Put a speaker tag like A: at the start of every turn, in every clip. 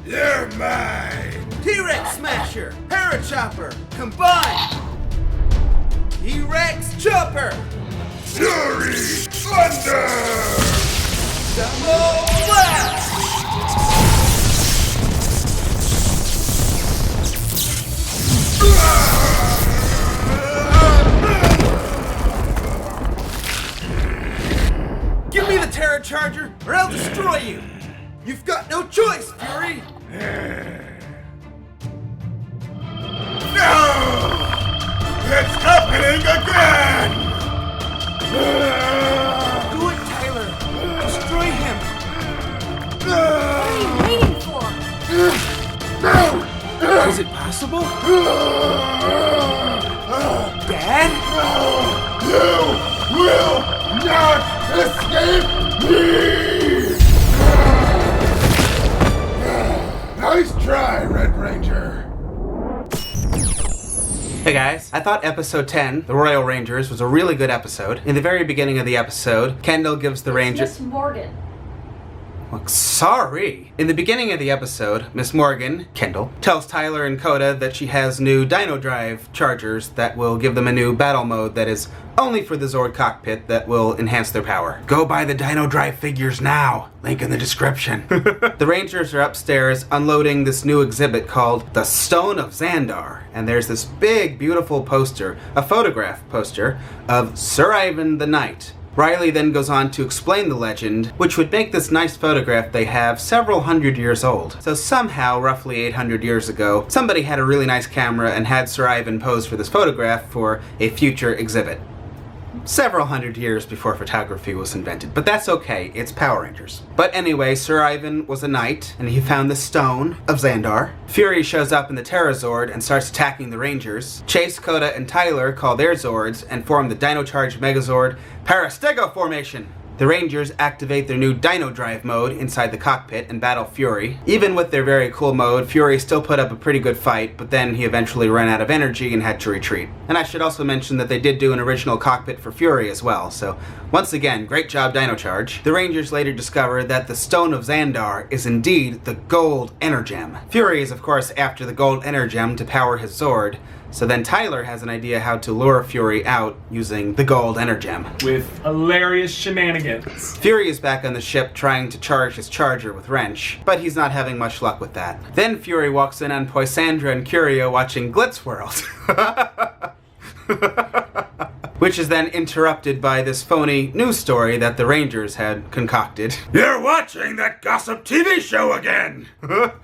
A: You're mine!
B: T-Rex Smasher, Parachopper, combined! T-Rex Chopper!
A: Fury Thunder!
B: Double Blast! Give me the Pteracharge or I'll destroy you! You've got no choice, Fury!
A: No! It's happening again!
B: Do it, Tyler! Destroy him!
C: What are you waiting for?
B: Is it possible? Dad?
A: You will not escape me! Nice try, Red Ranger.
B: Hey guys, I thought episode 10, The Royal Rangers, was a really good episode. In the very beginning of the episode, Kendall gives the Rangers...
C: Miss Morgan.
B: Well, sorry. In the beginning of the episode, Miss Morgan, Kendall, tells Tyler and Coda that she has new Dino Drive chargers that will give them a new battle mode that is only for the Zord cockpit that will enhance their power. Go buy the Dino Drive figures now. Link in the description. The Rangers are upstairs unloading this new exhibit called The Stone of Xandar. And there's this big, beautiful poster, a photograph poster, of Sir Ivan the Knight. Riley then goes on to explain the legend, which would make this nice photograph they have several hundred years old. So somehow, roughly 800 years ago, somebody had a really nice camera and had Sir Ivan pose for this photograph for a future exhibit. Several hundred years before photography was invented, but that's okay, it's Power Rangers. But anyway, Sir Ivan was a knight, and he found the Stone of Xandar. Fury shows up in the Pterazord and starts attacking the Rangers. Chase, Coda, and Tyler call their Zords and form the Dino Charge Megazord Parastego formation. The Rangers activate their new Dino Drive mode inside the cockpit and battle Fury. Even with their very cool mode, Fury still put up a pretty good fight, but then he eventually ran out of energy and had to retreat. And I should also mention that they did do an original cockpit for Fury as well, so once again, great job Dino Charge. The Rangers later discover that the Stone of Xandar is indeed the Gold Energem. Fury is of course after the Gold Energem to power his Zord, so then Tyler has an idea how to lure Fury out using the Gold Energem.
D: With hilarious shenanigans.
B: Fury is back on the ship trying to charge his charger with Wrench, but he's not having much luck with that. Then Fury walks in on Poisandra and Kyoryu watching Glitz World. Which is then interrupted by this phony news story that the Rangers had concocted.
A: You're watching that gossip TV show again!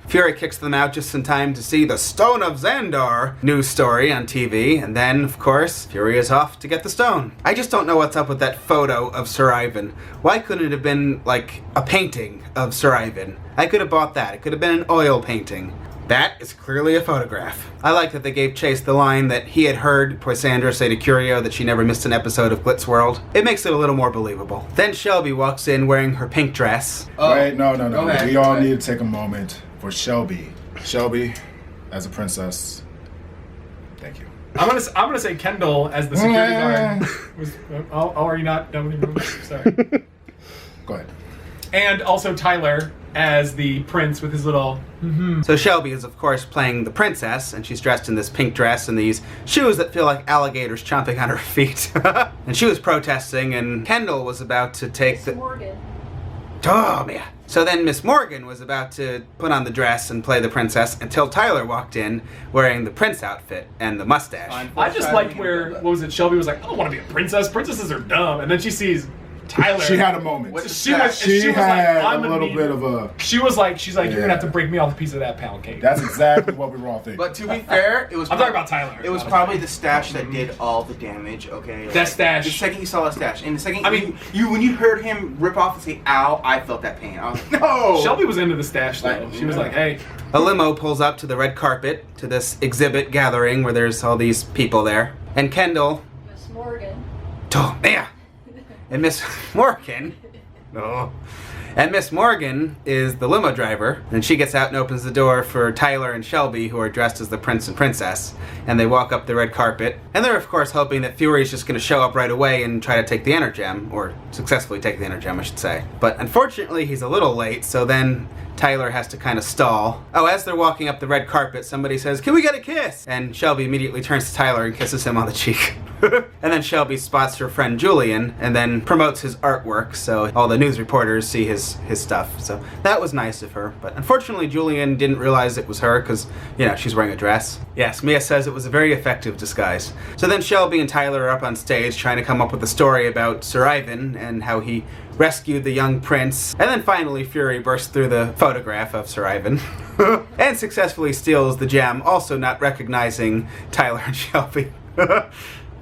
B: Fury kicks them out just in time to see the Stone of Xandar news story on TV, and then, of course, Fury is off to get the stone. I just don't know what's up with that photo of Sir Ivan. Why couldn't it have been, like, a painting of Sir Ivan? I could have bought that. It could have been an oil painting. That is clearly a photograph. I like that they gave Chase the line that he had heard Poisandra say to Kyoryu that she never missed an episode of Glitz World. It makes it a little more believable. Then Shelby walks in wearing her pink dress.
E: Oh, wait, no.
F: ahead,
E: We all need to take a moment for Shelby. Shelby, as a princess, thank you.
D: I'm gonna say Kendall as the security guard. Are you not done with your movie? Sorry.
E: Go ahead.
D: And also Tyler as the prince with his little.
B: So Shelby is of course playing the princess, and she's dressed in this pink dress and these shoes that feel like alligators chomping on her feet. And she was protesting, and Kendall was about to take
C: Miss
B: the...
C: Morgan.
B: Oh, yeah. So then Miss Morgan was about to put on the dress and play the princess until Tyler walked in wearing the prince outfit and the mustache.
D: I just liked where, what was it, Shelby was like, I don't want to be a princess. Princesses are dumb. And then she sees Tyler.
E: She had a moment.
D: She had
E: a little bit of a...
D: She's like, you're going to have to break me off a piece of that pound cake.
E: That's exactly what we were all thinking.
F: But to be fair, it was.
D: I'm talking about Tyler.
F: It was probably the stash that did all the damage. Okay.
D: That stash.
F: The second you saw that stash, and the second when you heard him rip off and say "ow," I felt that pain. I was like, no.
D: Shelby was into the stash though. She was like, hey.
B: A limo pulls up to the red carpet to this exhibit gathering where there's all these people there, and Kendall.
C: Miss Morgan.
B: Oh, yeah. And Miss Morgan And Miss Morgan is the limo driver, and she gets out and opens the door for Tyler and Shelby, who are dressed as the prince and princess, and they walk up the red carpet. And they're of course hoping that Fury's just going to show up right away and try to take the Energem, or successfully take the Energem, I should say. But unfortunately he's a little late, so then Tyler has to kind of stall. Oh, as they're walking up the red carpet, somebody says, "Can we get a kiss?" And Shelby immediately turns to Tyler and kisses him on the cheek. And then Shelby spots her friend Julian and then promotes his artwork, so all the news reporters see his stuff. So that was nice of her. But unfortunately, Julian didn't realize it was her because, you know, she's wearing a dress. Yes, Mia says it was a very effective disguise. So then Shelby and Tyler are up on stage trying to come up with a story about Sir Ivan and how he rescued the young prince. And then finally Fury bursts through the photograph of Sir Ivan and successfully steals the gem, also not recognizing Tyler and Shelby.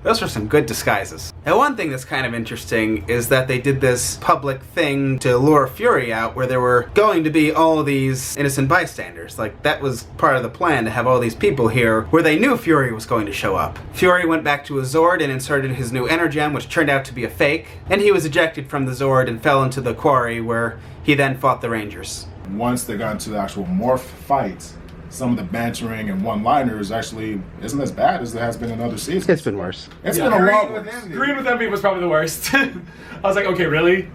B: Those were some good disguises. Now, one thing that's kind of interesting is that they did this public thing to lure Fury out where there were going to be all these innocent bystanders. Like, that was part of the plan, to have all these people here where they knew Fury was going to show up. Fury went back to his Zord and inserted his new Energem, which turned out to be a fake, and he was ejected from the Zord and fell into the quarry where he then fought the Rangers.
E: Once they got into the actual morph fight, some of the bantering and one-liners actually isn't as bad as it has been in other seasons.
B: It's been worse.
E: It's been a lot
F: Green with
E: worse.
F: Envy.
D: Green with Envy was probably the worst. I was like, okay, really?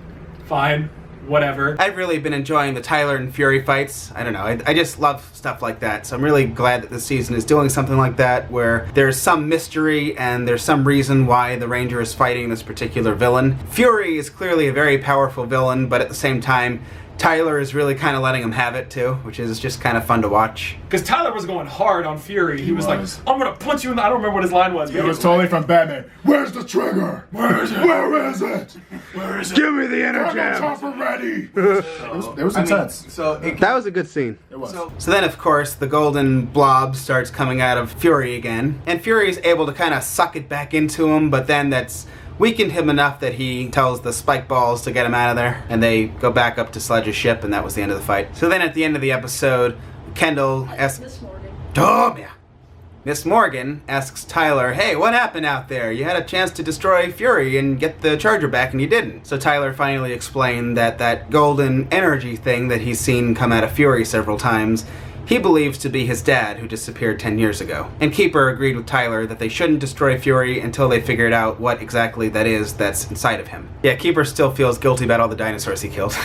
D: Fine. Whatever.
B: I've really been enjoying the Tyler and Fury fights. I don't know, I just love stuff like that. So I'm really glad that this season is doing something like that, where there's some mystery and there's some reason why the Ranger is fighting this particular villain. Fury is clearly a very powerful villain, but at the same time, Tyler is really kind of letting him have it too, which is just kind of fun to watch.
D: Because Tyler was going hard on Fury. He was like, I'm going to punch you in the... I don't remember what his line was. But
E: It was totally from Batman. Where's the trigger? Where is it? Where is it? Where is it?
A: Give me the
E: Energem. Chopper ready. It was intense.
B: That was a good scene.
E: It was.
B: So then, of course, the golden blob starts coming out of Fury again, and Fury is able to kind of suck it back into him, but then that's weakened him enough that he tells the spike balls to get him out of there, and they go back up to Sledge's ship, and that was the end of the fight. So then at the end of the episode, Kendall asks...
C: Miss Morgan.
B: Oh, yeah. Miss Morgan asks Tyler, "Hey, what happened out there? You had a chance to destroy Fury and get the charger back and you didn't." So Tyler finally explained that that golden energy thing that he's seen come out of Fury several times, he believes to be his dad, who disappeared 10 years ago. And Keeper agreed with Tyler that they shouldn't destroy Fury until they figured out what exactly that is that's inside of him. Yeah, Keeper still feels guilty about all the dinosaurs he killed.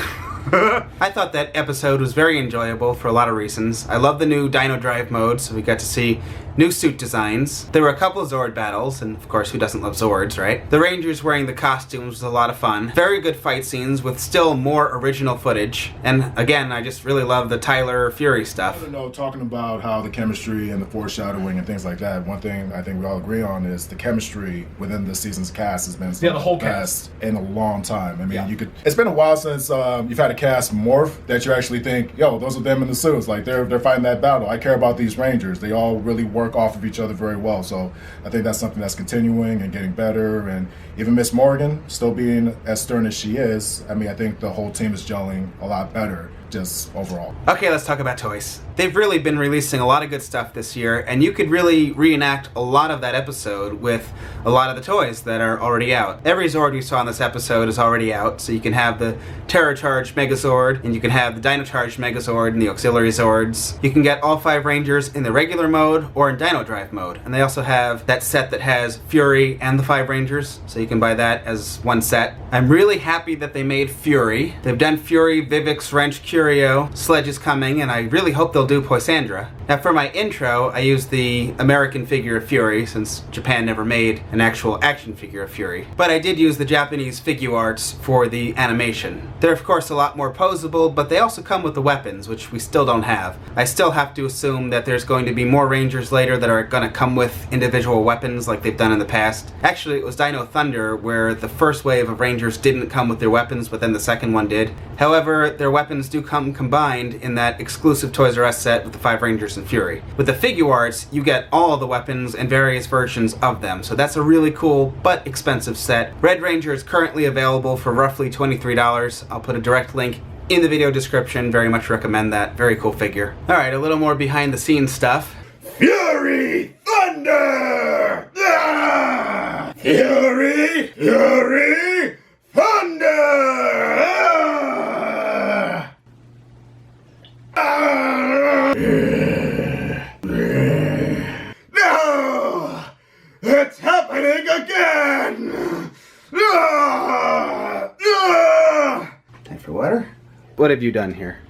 B: I thought that episode was very enjoyable for a lot of reasons. I love the new Dino Drive mode, so we got to see new suit designs. There were a couple of Zord battles, and of course, who doesn't love Zords, right? The Rangers wearing the costumes was a lot of fun. Very good fight scenes with still more original footage. And again, I just really love the Tyler Fury stuff.
E: I don't know, talking about how the chemistry and the foreshadowing and things like that, one thing I think we all agree on is the chemistry within this season's cast has been
D: the whole
E: best in a long time. I mean, it's been a while since you've had a cast morph that you actually think, yo, those are them in the suits. Like, they're fighting that battle. I care about these Rangers. They all really work off of each other very well. So I think that's something that's continuing and getting better. And even Miss Morgan, still being as stern as she is, I mean, I think the whole team is gelling a lot better, just overall.
B: Okay, let's talk about toys. They've really been releasing a lot of good stuff this year, and you could really reenact a lot of that episode with a lot of the toys that are already out. Every Zord you saw in this episode is already out, so you can have the Pteracharge Megazord, and you can have the Dino Charge Megazord and the auxiliary Zords. You can get all 5 Rangers in the regular mode or in Dino Drive mode, and they also have that set that has Fury and the 5 Rangers, so you can buy that as one set. I'm really happy that they made Fury. They've done Fury, Vivix, Wrench, Kyoryu, Sledge is coming, and I really hope they'll do Poisandra. Now for my intro, I used the American figure of Fury, since Japan never made an actual action figure of Fury. But I did use the Japanese Figuarts for the animation. They're of course a lot more posable, but they also come with the weapons, which we still don't have. I still have to assume that there's going to be more Rangers later that are going to come with individual weapons like they've done in the past. Actually, it was Dino Thunder where the first wave of Rangers didn't come with their weapons, but then the second one did. However, their weapons do come combined in that exclusive Toys R Us set with the 5 Rangers and Fury. With the Figuarts, you get all of the weapons and various versions of them, so that's a really cool but expensive set. Red Ranger is currently available for roughly $23. I'll put a direct link in the video description. Very much recommend that. Very cool figure. Alright, a little more behind the scenes stuff.
A: Fury! Thunder! Ah! Fury! Fury! Thunder! Ah! No! It's happening again!
B: Time for water? What have you done here?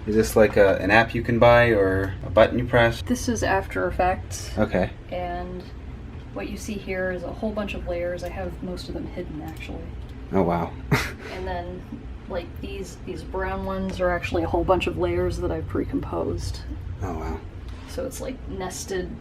B: Is this like an app you can buy or a button you press?
C: This is After Effects.
B: Okay.
C: And what you see here is a whole bunch of layers. I have most of them hidden, actually.
B: Oh, wow.
C: And then, like, these brown ones are actually a whole bunch of layers that I've pre-composed.
B: Oh, wow.
C: So it's like nested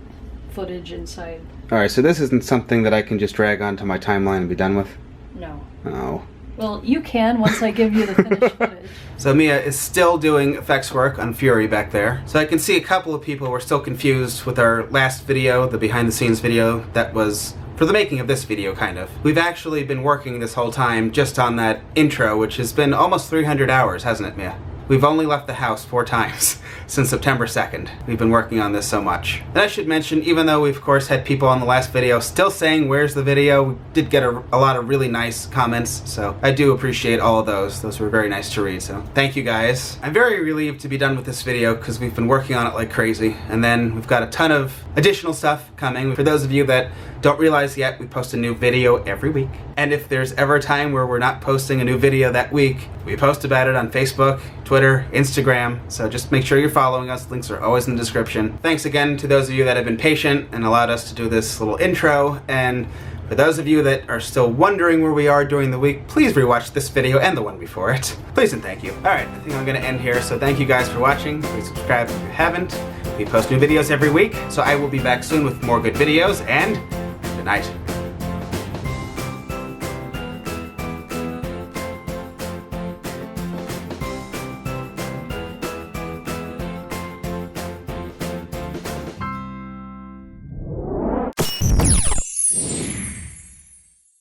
C: footage inside.
B: Alright, so this isn't something that I can just drag onto my timeline and be done with?
C: No.
B: Oh.
C: Well, you can once I give you the finished footage.
B: So Mia is still doing effects work on Fury back there. So I can see a couple of people were still confused with our last video, the behind the scenes video that was for the making of this video, kind of. We've actually been working this whole time just on that intro, which has been almost 300 hours, hasn't it, Mia? We've only left the house 4 times since September 2nd. We've been working on this so much. And I should mention, even though we of course had people on the last video still saying where's the video, we did get a lot of really nice comments, so I do appreciate all of those. Those were very nice to read, so thank you guys. I'm very relieved to be done with this video because we've been working on it like crazy, and then we've got a ton of additional stuff coming. For those of you that don't realize yet, we post a new video every week. And if there's ever a time where we're not posting a new video that week, we post about it on Facebook, Twitter, Instagram, so just make sure you're following us. Links are always in the description. Thanks again to those of you that have been patient and allowed us to do this little intro, and for those of you that are still wondering where we are during the week, please rewatch this video and the one before it. Please and thank you. Alright, I think I'm gonna end here, so thank you guys for watching. Please subscribe if you haven't. We post new videos every week, so I will be back soon with more good videos, and good night.